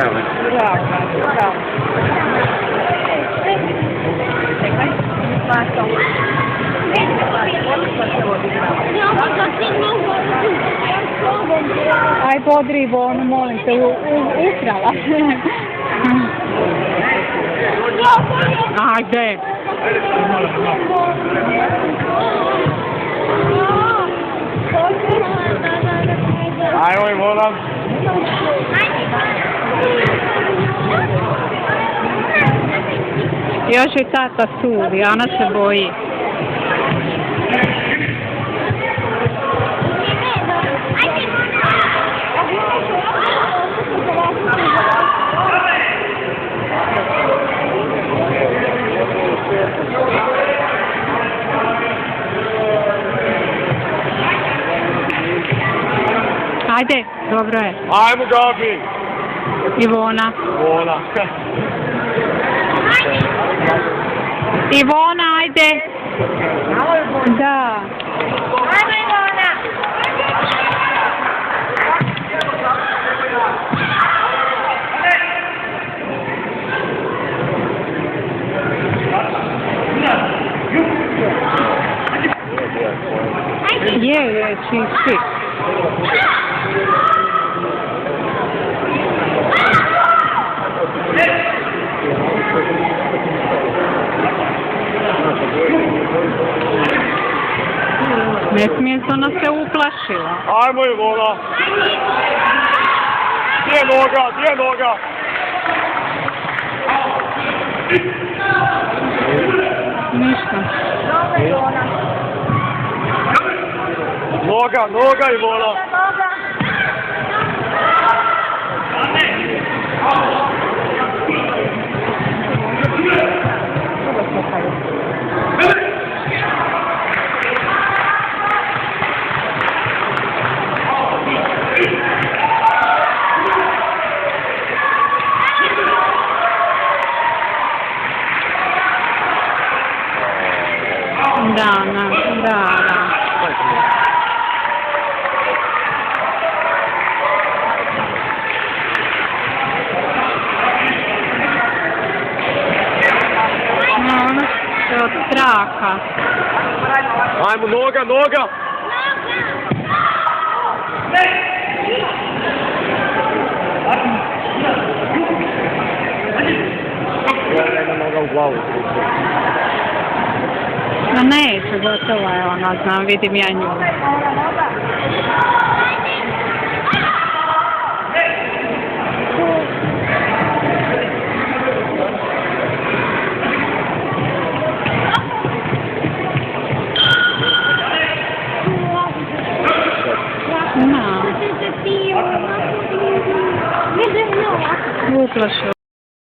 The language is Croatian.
Evo. Bravo. Čekaj, aj podri Ivonu, molim te, ukrala. Ajde. Ajmo Ivona. Još je tata sudi, ona se boji. Ajde, dobro je. Ajmo Gabi. Ivona. Ivona. Ivona, ajde. Da. Ajmo Ivona. Je, she's ne smije se, ona se uplašila. Ajmo Ivona. Gdje je noga? Gdje je noga? Ništa. Noga Ivona. Da. Ona se od straha. Ajmo noga. Jedna noga u glavu. Ma neće, gotova je ona, znam, vidim ja nju. Uplašila